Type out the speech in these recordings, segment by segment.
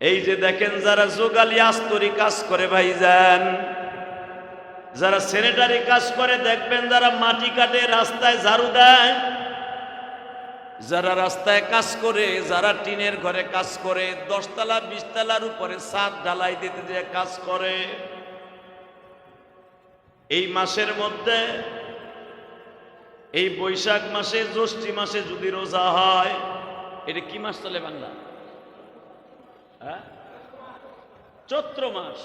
এই যে দেখেন যারা যোগালি আস্তরি কাজ করে ভাইজান, যারা স্যানিটারি কাজ করে, দেখবেন যারা মাটি কাটে, রাস্তায় ঝাড়ু দেয়, যারা রাস্তায় কাজ করে, যারা টিনের ঘরে কাজ করে, 10 তলা 20 তলার উপরে ছাদ ঢালাই দিতে যে কাজ করে, এই মাসের মধ্যে, এই বৈশাখ মাসে, জ্যৈষ্ঠ মাসে যদি রোজা হয়, এটা কি মাস চলে বাংলা? চৈত্র মাস।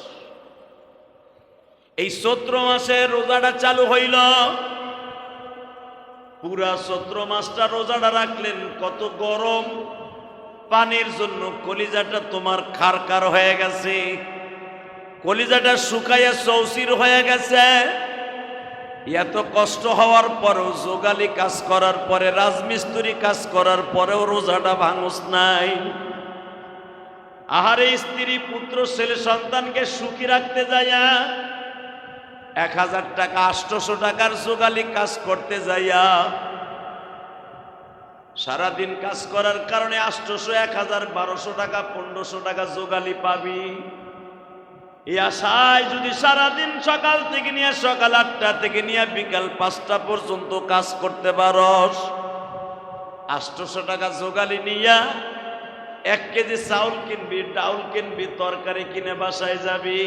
এই চৈত্র মাসে রোজাটা চালু হইল, পুরা চৈত্র মাসটা রোজাটা রাখলেন, কত গরম, পানির জন্য কলিজাটা তোমার খারকার হয়ে গেছে, কলিজাটা শুকাইয়া চৌচির হয়ে গেছে। এত কষ্ট হওয়ার পরেও, যোগালি কাজ করার পরে, রাজমিস্ত্রি কাজ করার পরেও রোজাটা ভাঙস নাই। আহারে, স্ত্রী পুত্র ছেলে সন্তানকে সুখী রাখতে যাইয়া 1000 টাকা 800 টাকার যোগালি কাজ করতে যাইয়া, সারাদিন কাজ করার কারণে 800, 1000, 1200 টাকা, 1500 টাকা যোগালি পাবি। এই আশায় যদি সারাদিন সকাল থেকে নিয়ে, সকাল 8টা থেকে নিয়ে বিকাল 5টা পর্যন্ত কাজ করতে পারস, 800 টাকা যোগালি নিয়া 1 কেজি চাউল কিনবি, ডাউল কিনবি, তরকারি কিনে বাসায় যাবি,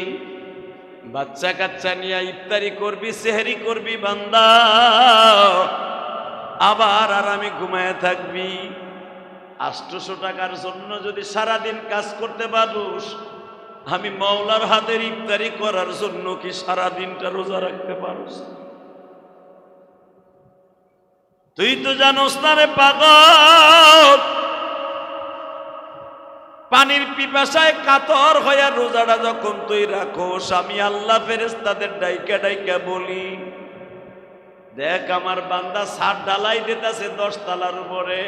বাচ্চা কাচ্চা নিয়ে ইফতারি করবি, সেহরি করবি বান্দা, আবার আরামে ঘুমায় থাকবি। 800 টাকার জন্য যদি সারাদিন কাজ করতে পারুস, আমি মাওলার হাতের ইফতারি করার জন্য কি সারাদিনটা রোজা রাখতে পারুস? তুই তো জানোস না রে পাগল, পানির পিপাসায় কাতর হইয়া রোজাটা যখন তুই রাখোস, আমি আল্লাহ ফেরেশতাদের ডাইকা ডাইকা বলি, দেখ আমার বান্দা ছাদ ঢালাই দিতেছে 10 তলার উপরে,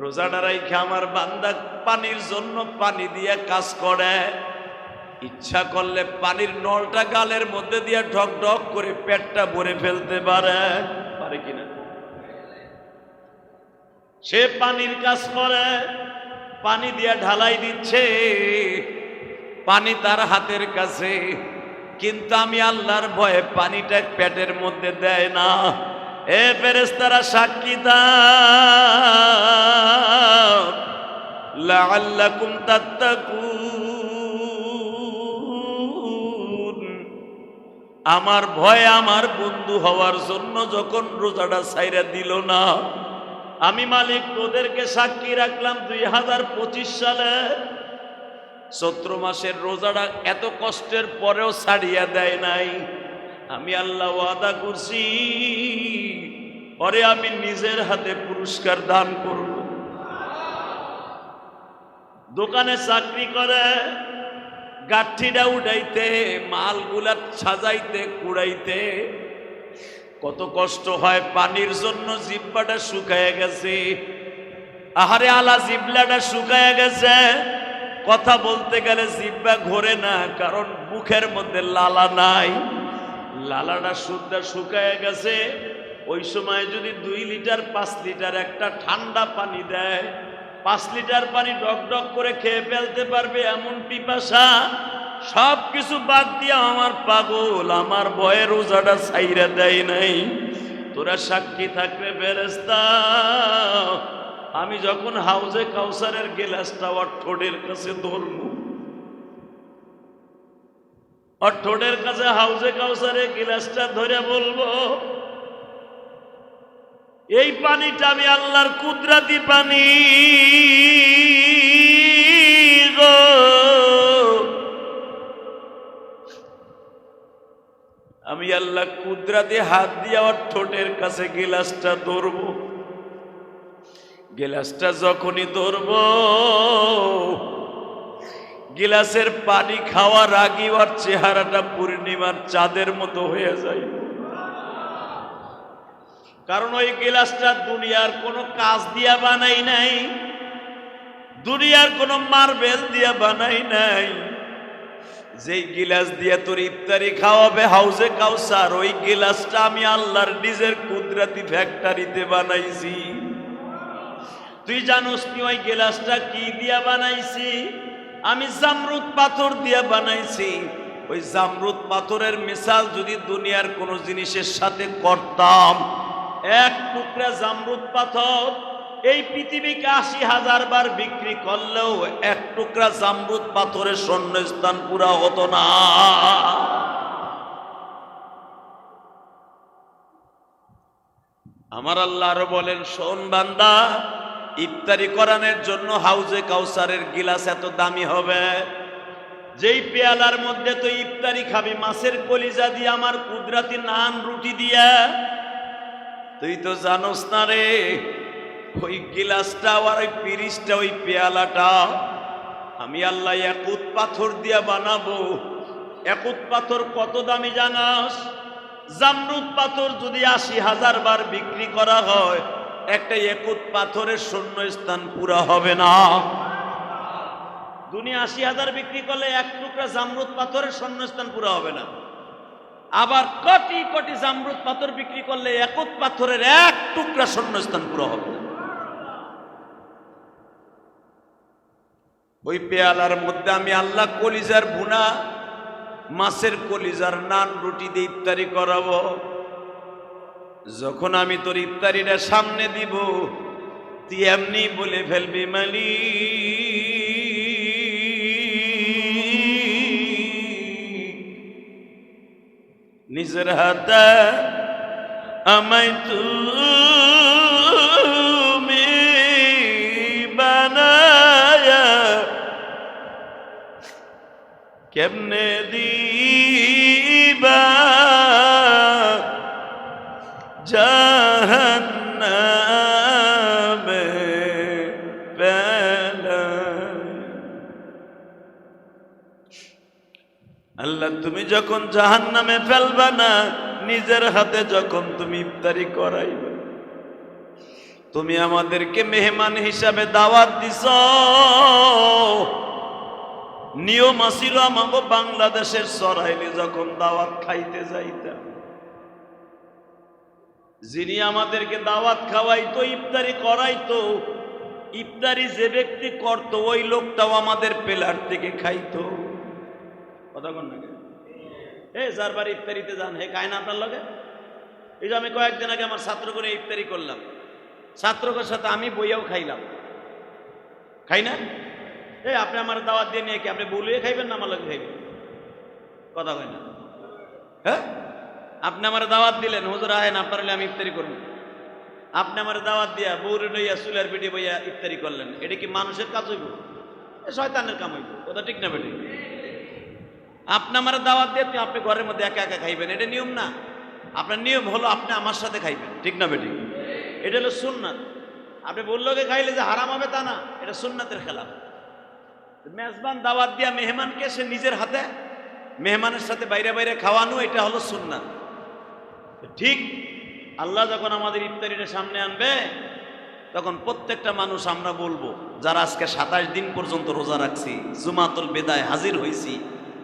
রোজাটা রাইখে আমার বান্দা পানির জন্য পানি দিয়ে কাজ করে, ইচ্ছা করলে পানির নলটা গালের মধ্যে দিয়ে ঢক ঢক করে পেটটা ভরে ফেলতে পারে, পারে কিনা? সে পানির কাজ করে, পানি দিয়ে ঢালাই দিচ্ছে, পানি তার হাতের কাছে, কিন্তু আমি আল্লাহর ভয়ে পানিটা পেটের মধ্যে দেয় না। এ ফেরেশতারা সাক্ষী দাও, লাআল্লাকুম তাত্তাকুন, আমার ভয়ে আমার বন্ধু হওয়ার জন্য যখন রোজাটা ছাইরা দিল না, আমি মালিক তোদেরকে সাক্ষী রাখলাম 2025 সালে চৈত্র মাসের রোজাটা এত কষ্টের পরেও ছাড়িয়া দেয় নাই। আমি আল্লাহ ওয়াদা করছি, পরে আমি নিজের হাতে পুরস্কার দান করব। দোকানে চাকরি করে, গাঠিটা উঠাইতে, মালগুলা সাজাইতে, কুড়াইতে কত কষ্ট হয়, পানির জন্য জিহ্বাটা শুকায় গেছে, আহারে আলা জিহ্বাটা শুকায় গেছে, কথা বলতে গেলে জিহ্বা ঘোরে না, কারণ মুখের মধ্যে লালা নাই, লালাটা শুদ্ধা শুকায় গেছে। ওই সময় যদি 2 লিটার 5 লিটার একটা ঠান্ডা পানি দেয়, 5 লিটার পানি ডক ডক করে খেয়ে ফেলতে পারবে এমন পিপাসা। সব কিছু বাদ দিয়া আমার পাগল আমার ভয়ে রোজাটা ছাইরা দেয় নাই। তোরা সাক্ষী থাকবে ফেরেশতা, আমি যখন হাউজে কাউসারের গিলাসটা ওর ঠোঁটের কাছে ধরবো, ওর ঠোঁটের কাছে হাউজে কাউসারের গিলাসটা ধরে বলবো, এই পানিটা আমি আল্লাহর কুদরতি পানি গো, আমি আল্লাহ কুদরতি হাত দিয়ে ওর ঠোঁটের কাছে গিলাসটা ধরবো। গিলাসটা যখনই ধরবো, গিলাসের পানি খাওয়ার আগে ওর চেহারাটা পূর্ণিমার চাঁদের মতো হয়ে যায়, কারণ ওই গিলাসটা দুনিয়ার কোনো কাজ দিয়া বানাই নাই, দুনিয়ার কোনো মার্বেল দিয়া বানাই নাই। যেই গিলাস দিয়ে তোর ইফতারি খাওয়াবে হাউজে কাউসার, ওই গিলাসটা আমি আল্লাহর নিজের কুদরতি ফ্যাক্টরিতে বানাইছি। তুই জানোস নি ওই গিলাসটা কি দিয়া বানাইছি? আমি জামরুদ পাথর দিয়া বানাইছি। ওই জামরুদ পাথরের মিসাল যদি দুনিয়ার কোন জিনিসের সাথে করতাম, এক টুকরা জামরুদ পাথর এই পৃথিবীকে ৮০,০০০ বার বিক্রি করলেও এক টুকরা জামরুদ পাথরের শূন্যস্থান পুরা হতো না। আমার আল্লাহ আরো বলেন, শোন বান্দা, ইফতারি করানোর জন্য হাউজে কাউসারের গিলাস এত দামি হবে, যেই পেয়ালার মধ্যে তুই ইফতারি খাবি মাছের কলিজা দিয়ে, আমার কুদরাতি নান রুটি দিয়া, তুই তো জানোস না রে ওই গিলাসটা আর ওই পিরিচটা, ওই পেয়ালাটা আমি আল্লাহ ইয়াকুত পাথর দিয়া বানাবো। ইয়াকুত পাথর কত দামি জানাস? জামরুদ পাথর যদি ৮০,০০০ বার বিক্রি করা হয়, একটা ইয়াকুত পাথরের শূন্যস্থান পুরা হবে না। দুনিয়া ৮০,০০০ বিক্রি করলে এক টুকরা জামরুদ পাথরের শূন্যস্থান পুরা হবে না। আবার কোটি কোটি জামরুদ পাথর বিক্রি করলে ইয়াকুত পাথরের এক টুকরা শূন্যস্থান পুরা হবে না। ওই পেয়ালার মধ্যে আমি আল্লাহ কলিজার ভুনা মাছের কলিজার নান রুটি দিয়ে ইফতারি করাবো। যখন আমি তোর ইফতারিটা সামনে দিব, তুই এমনি বলে ফেলবি, মালি নিজের হাতে আমায় তুমি বানায়া কেমনে দিবা জাহান্নামে ফেলা। আল্লাহ তুমি যখন জাহান্নামে ফেলবা না, নিজের হাতে যখন তুমি ইফতারি করাইবে, তুমি আমাদেরকে মেহমান হিসাবে দাওয়াত দিছ। নিয়ম আসিল আমাকে বাংলাদেশের সরাইলে যখন দাওয়াত খাইতে যাইতাম, যিনি আমাদেরকে দাওয়াত খাওয়াইতো, ইফতারি করাইতো, ইফতারি যে ব্যক্তি করত ওই লোকটাও আমাদের প্লেট থেকে খাইতো। কথা কন না? যার বাড়ি ইফতারিতে যান হে খায় না আপনার লগে? এই যে আমি কয়েকদিন আগে আমার ছাত্র করে ইফতারি করলাম, ছাত্রকের সাথে আমি বইয়াও খাইলাম, খাই না? আপনি আমার দাওয়াত দিয়ে নিয়ে কি আপনি বলিয়ে খাইবেন না আমার লগে খাইবেন? কথা কয় না? হ্যাঁ, আপনি আমার দাওয়াত দিলেন, হুজুর আহেন আপনার হলে আমি ইফতারি করব। আপনি আমার দাওয়াত দিয়া বউরে লইয়া চুলার পিঠে বইয়া ইফতারি করলেন, এটা কি মানুষের কাজ হইব? শয়তানের কাম হইব। কথা ঠিক না বেটি? আপনি আমার দাওয়াত দিয়ে আপনি ঘরের মধ্যে একা একা খাইবেন, এটা নিয়ম না। আপনার নিয়ম হলো আপনি আমার সাথে খাইবেন, ঠিক না বেটি? এটা হলো সুন্নাত। আপনি বললোকে খাইলে যে হারাম হবে তা না, এটা সুন্নাতের খেলাফ। মেজবান দাওয়াত দিয়া মেহমানকে সে নিজের হাতে মেহমানের সাথে বাইরে বাইরে খাওয়ানো, এটা হলো সুন্নাত। ঠিক আল্লাহ যখন আমাদের ইফতারিটা সামনে আনবে, তখন প্রত্যেকটা মানুষ আমরা বলবো, যারা আজকে ২৭ দিন পর্যন্ত রোজা রাখছি, জুমাতুল বেদায় হাজির হয়েছি,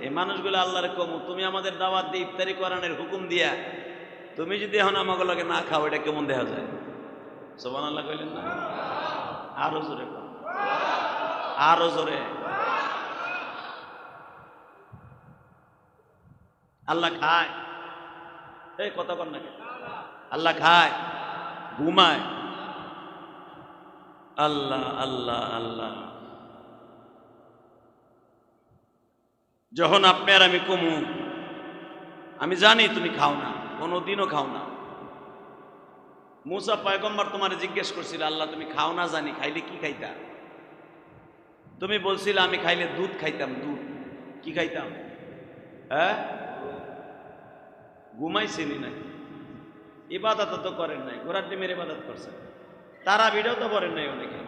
এই মানুষগুলো আল্লাহর কমু, তুমি আমাদের দাওয়াত দিয়ে ইফতারি করানোর হুকুম দিয়া তুমি যদি এখন আমাকে লগে না খাও, এটা কেমন দেখা যায়? সুবহানাল্লাহ কইলেন না? আরো জোরে, আরো জোরে। আল্লাহ খায়, এই কথা কর না? আল্লাহ খায়, ঘুমায়। আল্লাহ আল্লাহ আল্লাহ। যখন আপনি আর আমি কমু, আমি জানি তুমি খাও না, কোনোদিনও খাও না। মুসা পয়গম্বর তোমার জিজ্ঞেস করছিল, আল্লাহ তুমি খাও না জানি, খাইলে কি খাইতা? তুমি বলছিলে আমি খাইলে দুধ খাইতাম। দুধ কি খাইতাম? হ্যাঁ, ঘুমাইছিলি না? ইবাদত তো করেন নাই, ঘোড়ার ডিমের ইবাদত করছেন। তারাবিটাও তো পড়েন নাই অনেকে।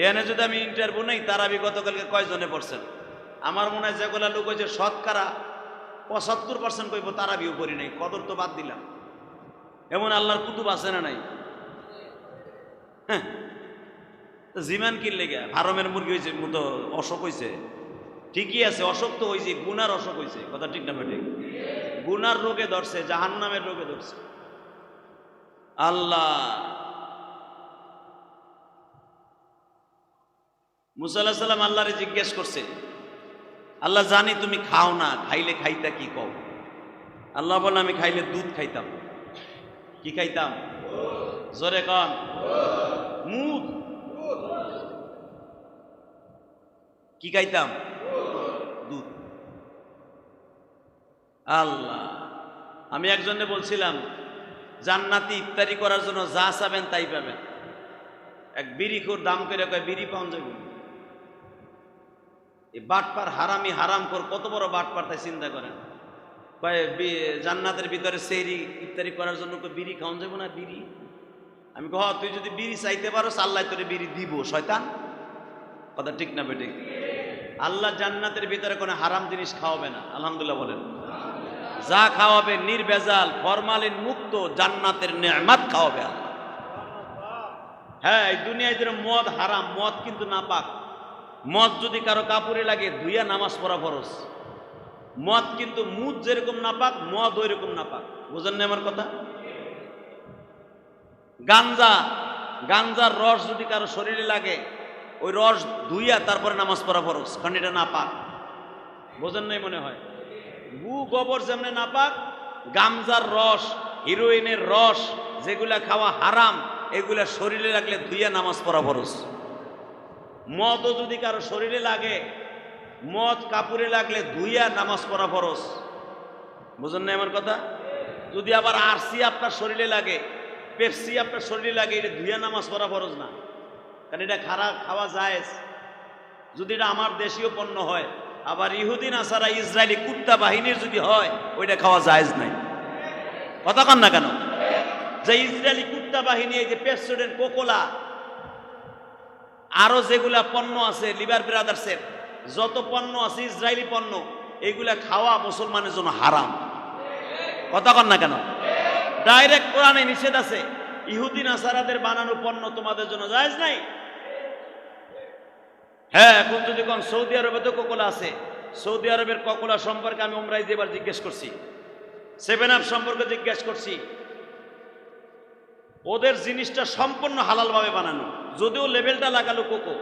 এখানে যদি আমি ইন্টারভিউ নেই, তারাবি গতকালকে কয়জনে পড়ছেন? আমার মনে হয় যেগুলা লোক হয়েছে শতকরা ৭৫% কইব তারাবিও করি নাই, কদর তো বাদ দিলাম। এমন আল্লাহর কুতুব আছে না নাই? হ্যাঁ, জিমান কিনলে গা ফার্মের মুরগি হয়েছে মতো অসুখ হয়েছে, ঠিকই আছে, অসুখ তো হয়েছে, গুনার অসুখ হয়েছে। কথা ঠিক না বেঠিক? গুনার রোগে ধরছে, জাহান্নামের রোগে ধরছে। আল্লাহ মুসা আলাইহিস সালাম আল্লাহরে জিজ্ঞেস করছে, আল্লাহ জানি তুমি খাও না, খাইলে খাইতা কি কও? আল্লাহ বলে আমি খাইলে দুধ খাইতাম। কি খাইতাম? জোরে কন। মুদ। কি খাইতাম? দুধ। আল্লাহ, আমি একজনে বলছিলাম জান্নাতি ইফতারি করার জন্য যা চাবেন তাই পাবেন। এক বিড়িখোর দাম করে কয় বিড়ি পাওয়া যাবে। এই বাটপার হারামি হারাম কর, কত বড় বাটপার তাই চিন্তা করেন। কয় জান্নাতের ভিতরে সেহরি ইফতারি করার জন্য বিড়ি খাওয়া যাবো না? বিড়ি? আমি কহ তুই যদি বিড়ি চাইতে পারো আল্লাহ তোরে বিড়ি দিব। শয়তান, কথা ঠিক না বেঠিক? আল্লাহ জান্নাতের ভিতরে কোনো হারাম জিনিস খাওয়াবে না। আলহামদুলিল্লাহ বলেন। যা খাওয়াবে নির্ভেজাল ফরমালিন মুক্ত জান্নাতের নেয়ামত খাওয়াবে আল্লাহ। হ্যাঁ, এই দুনিয়ায় যেরকম মদ হারাম, মদ কিন্তু নাপাক। মদ যদি কারো কাপড়ে লাগে ধুইয়া নামাজ পড়া ফরজ। মদ কিন্তু মুদ যেরকম নাপাক, মদ ওই রকম নাপাক। বুঝেন না আমার কথা? গাঞ্জা, গাঞ্জার রস যদি কারো শরীরে লাগে ওই রস ধুইয়া তারপরে নামাজ পড়া ফরজ, কারণ এটা নাপাক। বোঝেন নাই মনে হয়? গু গোবর যেমনি নাপাক, গাঞ্জার রস, হিরোইনের রস যেগুলা খাওয়া হারাম, এগুলা শরীরে লাগলে ধুইয়া নামাজ পড়া ফরজ। মদও যদি কারো শরীরে লাগে, মদ কাপড়ে লাগলে ধুইয়া নামাজ পড়া ফরজ। বুঝেন না আমার কথা? যদি আবার আরসি আপনার শরীরে লাগে, পেপসি আপনার শরীরে লাগে, এটা ধুইয়া নামাজ পড়া ফরজ না, কারণ এটা খারাপ খাওয়া জায়েজ যদি এটা আমার দেশীয় পণ্য হয়। আবার ইহুদি নাসারা ইসরায়েলি কুত্তা বাহিনীর যদি হয় ওইটা খাওয়া জায়েজ নাই। কথা কন না কেন? যে ইসরায়েলি কুত্তা বাহিনী, এই যে পেপসোডেন্ট, কোকোলা, আরো যেগুলা পণ্য আছে, লিভার ব্রাদার্সের যত পণ্য আছে ইসরায়েলি পণ্য, এইগুলা খাওয়া মুসলমানের জন্য হারাম। কথা কন না কেন? ডাইরেক্ট কোরআনে নিষেধ আছে, ইহুদি নাসারাদের বানানো পণ্য তোমাদের জন্য জায়েজ নাই। হ্যাঁ, এখন যদি কোন সৌদি আরবে তো কোকোলা আছে, সৌদি আরবের কোকোলা সম্পর্কে আমি উমরায় যেবার জিজ্ঞেস করছি, 7 আপ সম্পর্কে জিজ্ঞেস করছি। ওদের জিনিসটা সম্পূর্ণ হালালভাবে বানানো, যদিও লেবেলটা লাগালো কোকো,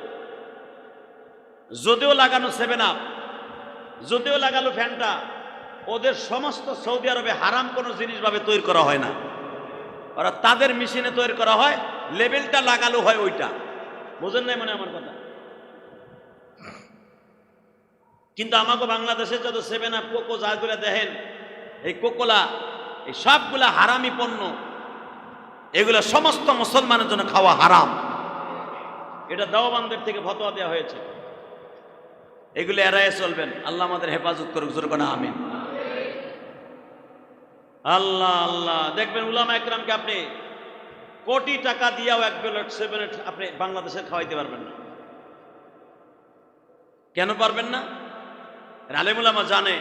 যদিও লাগানো 7 আপ, যদিও লাগালো ফ্যান্টা, ওদের সমস্ত সৌদি আরবে হারাম কোনো জিনিসভাবে তৈরি করা হয় না। ওরা তাদের মেশিনে তৈরি করা হয়, লেবেলটা লাগালো হয় ওইটা। বোঝেন নাই মনে আমার কথা? কিন্তু আমাকে বাংলাদেশে যত 7 আপ, কোকো যাগুলা দেখেন, এই কোকোলা, এই সবগুলা হারামি পণ্য, এগুলা সমস্ত মুসলমানের জন্য খাওয়া হারাম। এটা দেওবন্দের থেকে ফতোয়া দেওয়া হয়েছে। এগুলো এড়াইয়ে চলবেন। আল্লাহ আমাদের হেফাজত করুক, জোরে বলেন আমিন। আল্লাহ আল্লাহ, দেখবেন উলামা একরামকে আপনি কোটি টাকা দিয়াও এক প্লেট 7 আপ আপনি বাংলাদেশে খাওয়াইতে পারবেন না। কেন পারবেন না? আলেম উলামা জানে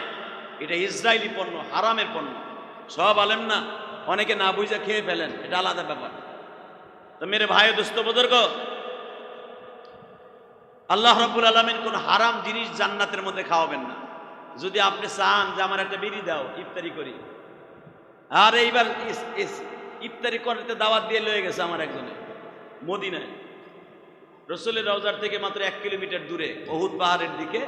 এটা ইসরায়েলি পণ্য, হারামের পণ্য। সব আলেম না, অনেকে না বুঝে খেয়ে ফেলেন, এটা আলাদা ব্যাপার। তো মেরে ভাই দোস্ত বুজুর্গ, আল্লাহ রাব্বুল আলামিন কোন হারাম জিনিস জান্নাতের মধ্যে খাওয়াবেন না। যদি আপনি চান যে আমার একটা বিড়ি দাও, ইফতারি করি, আর এইবার ইফতারি করতে দাওয়াত দিয়ে লয়ে গেছে আমার একজনে মদিনায়, রসুলের রওজার থেকে মাত্র 1 কিলোমিটার দূরে উহুদ পাহাড়ের দিকে।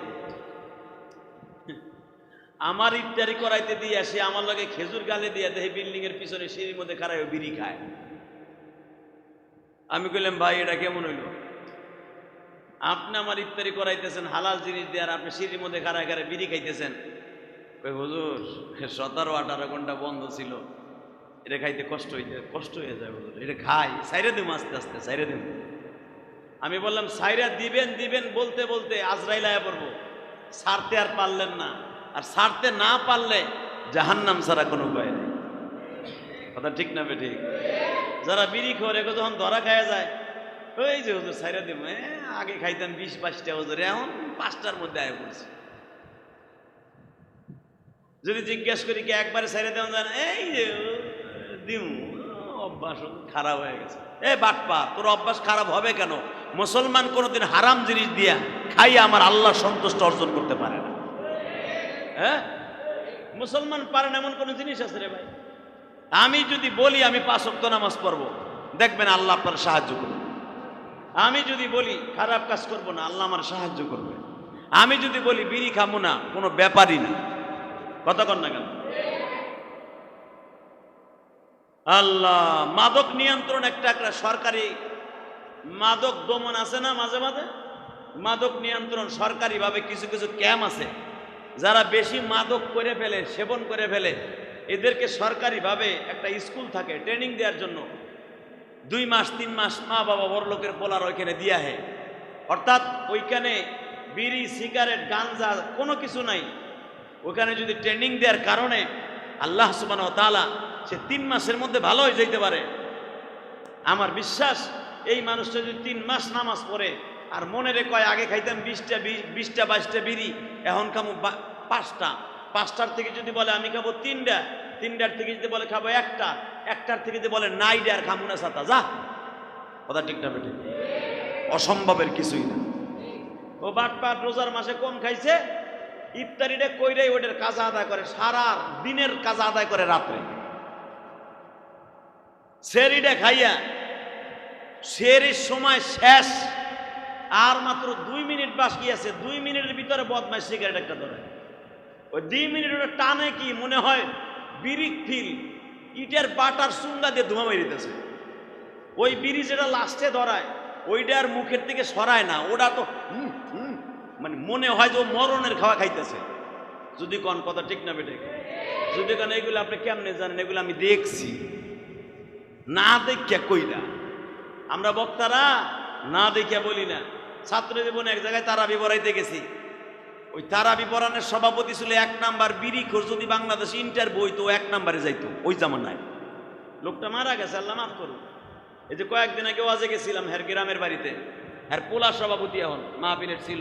আমার ইফতারি করাইতে দিয়ে আসে, আমার লগে খেজুর গালে দিয়ে দেখে বিল্ডিং এর পিছনে সিঁড়ির মধ্যে খাড়ায় বিড়ি খায়। আমি কইলাম ভাই এটা কেমন হইল? আপনি আমার ইফতারি করাইতেছেন হালাল জিনিস দিয়ে, আর আপনি সিঁড়ির মধ্যে খাড়ায় খাড়ায় বিড়ি খাইতেছেন। কই হুজুর 17-18 ঘন্টা বন্ধ ছিল, এটা খাইতে কষ্ট হয়ে যায় হুজুর, এটা খাই, সাইরে দিম আস্তে আস্তে সাইরে দিম। আমি বললাম সাইরা দিবেন বলতে বলতে আজরাইল আয়া পড়বো, ছাড়তে আর পারলেন না, আর ছাড়তে না পারলে জাহান্নাম ছাড়া কোনো উপায় নেই। কথা ঠিক না বেঠিক? যারা বিড়ি খোরে যখন ধরা খাওয়া যায়, ওই যে হুজুর সাইরা দিম, আগে খাইতাম 20-22টা হুজুর, এখন 5টার মধ্যে আয় পড়ছে। যদি জিজ্ঞেস করি কি একবারে সাইরা দেওয়া যায় না, এই যে দিম, অভ্যাস খারাপ হয়ে গেছে। বাটপা, তোর অভ্যাস খারাপ হবে কেন? মুসলমান কোনোদিন হারাম জিনিস দিয়া খাইয়া আমার আল্লাহ সন্তুষ্ট অর্জন করতে পারে না। হ্যাঁ, মুসলমান পারেন এমন কোন জিনিস আছে রে ভাই? আমি যদি বলি আমি 5 ওয়াক্ত নামাজ পড়বো, দেখবেন আল্লাহ আপনার সাহায্য করবে। আমি যদি বলি খারাপ কাজ করব না, আল্লাহ আমার সাহায্য করবে। আমি যদি বলি বিড়ি খাবো না, কোনো ব্যাপারই না। কথা কন না কেন? আল্লাহ, মাদক নিয়ন্ত্রণ একটা সরকারি মাদক দমন আছে না, মাঝে মাঝে মাদক নিয়ন্ত্রণ সরকারিভাবে কিছু কিছু ক্যাম্প আছে। যারা বেশি মাদক করে ফেলে, সেবন করে ফেলে, এদেরকে সরকারিভাবে একটা স্কুল থাকে ট্রেনিং দেওয়ার জন্য। 2 মাস 3 মাস মা বাবা বড় লোকের পোলার ওইখানে দিয়া হয়। অর্থাৎ ওইখানে বিড়ি, সিগারেট, গাঞ্জা কোনো কিছু নাই। ওখানে যদি ট্রেনিং দেওয়ার কারণে আল্লাহ সুবহানাহু ওয়া তাআলা সে 3 মাসের মধ্যে ভালো হয়ে যেতে পারে। আমার বিশ্বাস এই মানুষটা যদি 3 মাস নামাজ পড়ে আর মনে রে কয় আগে খাইতাম 20টা 22টা বিড়ি, এখন খাবো 5টার থেকে যদি বলে আমি খাবো 3টার থেকে যদি বলে খাবো 1টার থেকে যদি বলে নাইডে আর খাবো না সাতা, যা। কথা ঠিক না বেটে? অসম্ভবের কিছুই না। ও বাটপাট রোজার মাসে কম খাইছে, ইফতারিটা কইরাই ওটার কাজা আদায় করে, সারা দিনের কাজা আদায় করে রাত্রে। সেরিটা খাইয়া সেরির সময় শেষ, আর মাত্র 2 মিনিট বাকি আছে। 2 মিনিটের ভিতরে বদমাইশ সিগারেট একটা ধরে। ওই 2 মিনিট ওটা টানে কি মনে হয় বিড়ি ফিল ইটের বাটার চুঙ্গা দিয়ে ধোঁয়া বেরিতেছে। ওই বিড়ি যেটা লাস্টে ধরায় ওইটা আর মুখের থেকে সরায় না, ওটা তো মানে মনে হয় যে ও মরণের খাওয়া খাইতেছে। যদি কোন কথা ঠিক না বেটে? যদি কোন এগুলো আপনি কেমনে জানেন? এগুলো আমি দেখছি, না দেখিয়া কইরা। আমরা বক্তারা না দেখিয়া বলি না। ছাত্র জীবনে এক জায়গায় তারাবি পড়াইতে গেছি। ওই তারাবি পড়ানোর সভাপতি ছিল 1 নাম্বার বিড়ি খোর। যদি বাংলাদেশ ইন্টার বই তো 1 নাম্বারে যাইতো ওই জামানায়। লোকটা মারা গেছে, আল্লাহ মাফ করুন। এই যে কয়েকদিন আগে ওয়াজে গেছিলাম হের গ্রামের বাড়িতে, হের পোলার সভাপতি এখন মাহফিলের ছিল।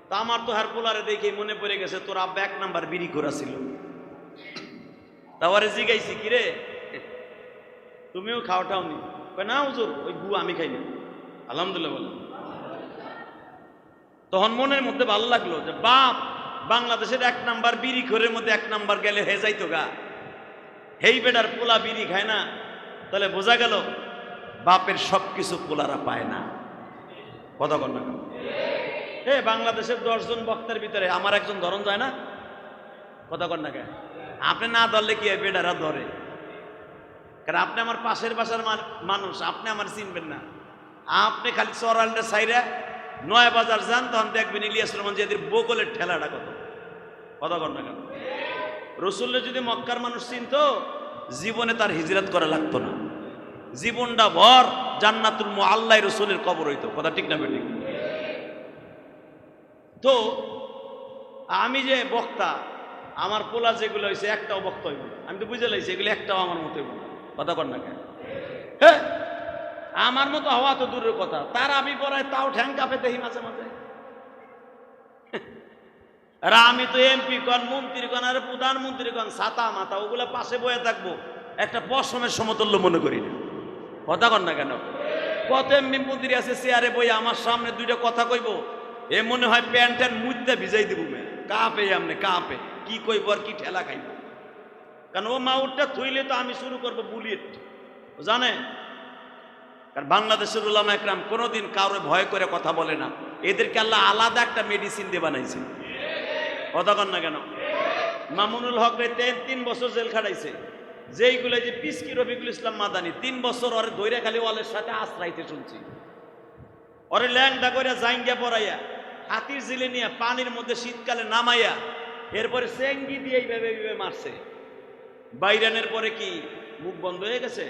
তা আমার তো হের পোলারে দেখে মনে পড়ে গেছে তোর আব্বা 1 নাম্বার বিড়ি খোরা ছিল। তারপরে জিগাইছি, কিরে তুমিও খাওয়াটাও নি? না হুজুর, ওই গু আমি খাই না। আলহামদুলিল্লাহ বললাম। তখন মনের মধ্যে ভালো লাগলো যে বাপ বাংলাদেশের 1 নাম্বার বিড়ি খোরের মধ্যে 1 নাম্বার গেলে হয়ে যাইতো গা। হেই বেটার পোলা বিড়ি খায় না, তাহলে বোঝা গেল বাপের সবকিছু পোলারা পায় না। কথা কন না কেন? বাংলাদেশের 10 জন বক্তার ভিতরে আমার একজন ধরন যায় না। কথা কন না কেন? আপনি না ধরলে কি বেটারা ধরে? কারণ আপনি আমার পাশের বাসার মানুষ, আপনি আমার চিনবেন না। আপনি খালি চরালটা সাইরা 9 বাজার যান, তখন দেখবেন ইলিয়াস রহমান জিয়াদের বগলের ঠেলাটা কত। কথা কন না কেন? রসুল্লে যদি মক্কার মানুষ চিনতো, জীবনে তার হিজরত করা লাগতো না। জীবনটা ভর জান্নাতুল মুআল্লায় রসুলের কবর হইতো। কথা ঠিক না বেঠিক? তো আমি যে বক্তা, আমার পোলা যেগুলো হয়েছে একটাও বক্তা হইব না। আমি তো বুঝে লাইছি এগুলো একটাও আমার মতো হইব না। কথা কর না কেন? হ্যাঁ, আমার মতো হওয়া তো দূরের কথা, তার আমি পড়ায় তাও ঠ্যাং কাঁপে দেখি মাঝে মাঝে। আর আমি তো এমপি কন, মন্ত্রী কন, আর প্রধানমন্ত্রী কন, ছাতা মাথা ওগুলা পাশে বয়ে থাকবো, একটা পশমের সমতুল্য মনে করি না। কথা কর না কেন? কত এমপি মন্ত্রী আছে চেয়ারে বই, আমার সামনে 2টা কথা কইব, এ মনে হয় প্যান্ট মুদ্দা ভিজাই দিব। কাঁপে আমনে কাঁপে, কি কইব আর কি ঠেলা খাইব। কারণ ও মাউটটা থইলে তো আমি শুরু করবো বুলেট, জানে? কারণ বাংলাদেশের উলামা একরাম কোনোদিন কারো ভয় করে কথা বলে না। এদেরকে আল্লাহ আলাদা একটা মেডিসিন দিয়ে বানাইছে। কথা কন না কেন? মামুনুল হক রে 3 বছর জেল খাটাইছে। যেইগুলো যে পিসকি রফিকুল ইসলাম মাদানি 3 বছর ওরে ধৈর্য খালি ওয়ালের সাথে আশ্রাইতে শুনছি। ওরে ল্যাংটা করে জাইঙ্গা পড়াইয়া হাতির জিলে নিয়ে পানির মধ্যে শীতকালে নামাইয়া এরপরে চেঙ্গি দিয়ে এইভাবে মারছে। বাইরানের পরে কি মুখ বন্ধ হয়ে গেছে?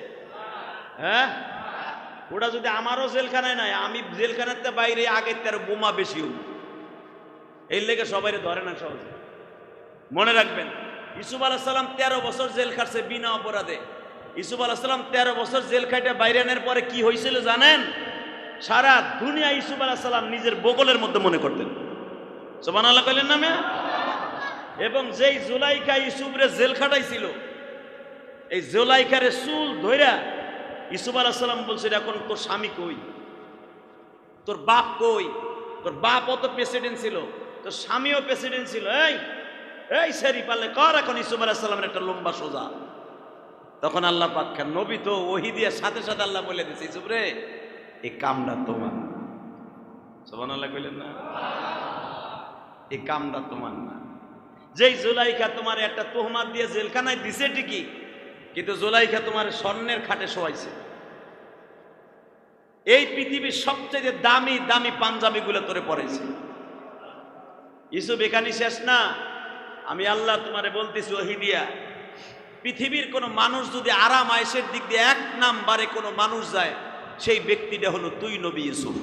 হ্যাঁ, ওটা যদি আমারও জেলখানায় নাই, আমি জেলখানাতে বাইরে আগের তার বোমা বেশি হল। এই লেগে সবাই ধরে না সহজে। মনে রাখবেন, ইউসুফ আলাইহিস সালাম 13 বছর জেল খাটছে বিনা অপরাধে। ইউসুফ আলাইহিস সালাম 13 বছর জেল খাটে বাইরানের পরে কি হয়েছিল জানেন? সারা দুনিয়া ইউসুফ আলাইহিস সালাম নিজের বগলের মধ্যে মনে করতেন। সুবহানাল্লাহ কইলেন নামে। এবং যেই জুলাইখা ইউসুফরে জেল খাটাইছিল, এই জুলাইখারে চুল ধইরা ইউসুফ আলাইহিস সালাম বলছিল, এখন তোর স্বামী কই? তোর বাপ কই? তোর বাপও তো প্রেসিডেন্ট ছিল, তোর স্বামীও প্রেসিডেন্ট ছিল। এই সেরি পারলে কর এখন ইউসুফ আলাইহিস সালামের একটা লম্বা সোজা। তখন আল্লাহ পাক, নবী তো ওহী দিয়ে সাথে সাথে আল্লাহ বলে দিয়েছে, ইউসুফ রে এই কামটা তোমার। সুবহানাল্লাহ কইলেন না? এই কামটা তোমার না। যেই জুলাইখা তোমার একটা তোহমাত দিয়ে জেলখানায় দিছে ঠিকই, কিন্তু জুলাইখা তোমার স্বর্ণের খাটে শোয়াইছে। এই পৃথিবীর সবচেয়ে দামি দামি পাঞ্জাবি গুলো তোরে পরেছে। ইউসুফ এখানে শেষ না, আমি আল্লাহ তোমারে বলতেছি ওহী দিয়া, পৃথিবীর কোন মানুষ যদি আরাম আয়েশের দিক দিয়ে এক নাম্বারে কোনো মানুষ যায়, সেই ব্যক্তিটা হলো তুই নবী ইউসুফ।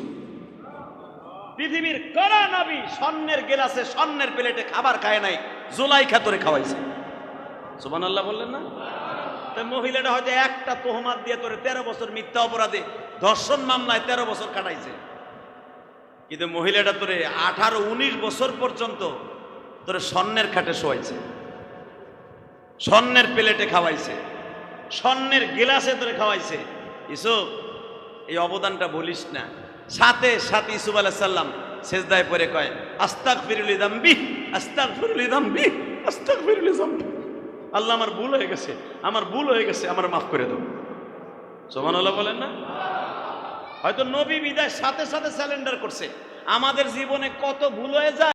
পৃথিবীর কোন নবী স্বর্ণের গেলাসে স্বর্ণের প্লেটে খাবার খায় নাই, জুলাইখা তোরে খাওয়াইছে। সুবহানাল্লাহ বললেন না? তাই মহিলাটা হয়তো একটা তোহমাত দিয়ে তোরে 13 বছর মিথ্যা অপরাধে ধর্ষণ মামলায় 13 বছর কাটাইছে, কিন্তু মহিলাটা তোরে 18-19 বছর পর্যন্ত তোরে স্বর্ণের খাটে শোয়াইছে, স্বর্ণের প্লেটে খাওয়াইছে, স্বর্ণের গিলাসে তোরে খাওয়াইছে। ইউসুফ, এই অবদানটা বলিস না। সাথে সাথে ইউসুফ আলাইহিস সালাম সেজদায় পড়ে কয়, আস্তাগফিরু লিযামবি, আস্তাগফিরু লিযামবি, আস্তাগফিরু লিযামবি। আল্লাহ, আমার ভুল হয়ে গেছে, আমার ভুল হয়ে গেছে, আমার মাফ করে দাও। সুবহানাল্লাহ বলেন না? হয়তো নবী বিদায় সাথে সাথে স্যালেন্ডার করছে। আমাদের জীবনে কত ভুল হয়ে যায়।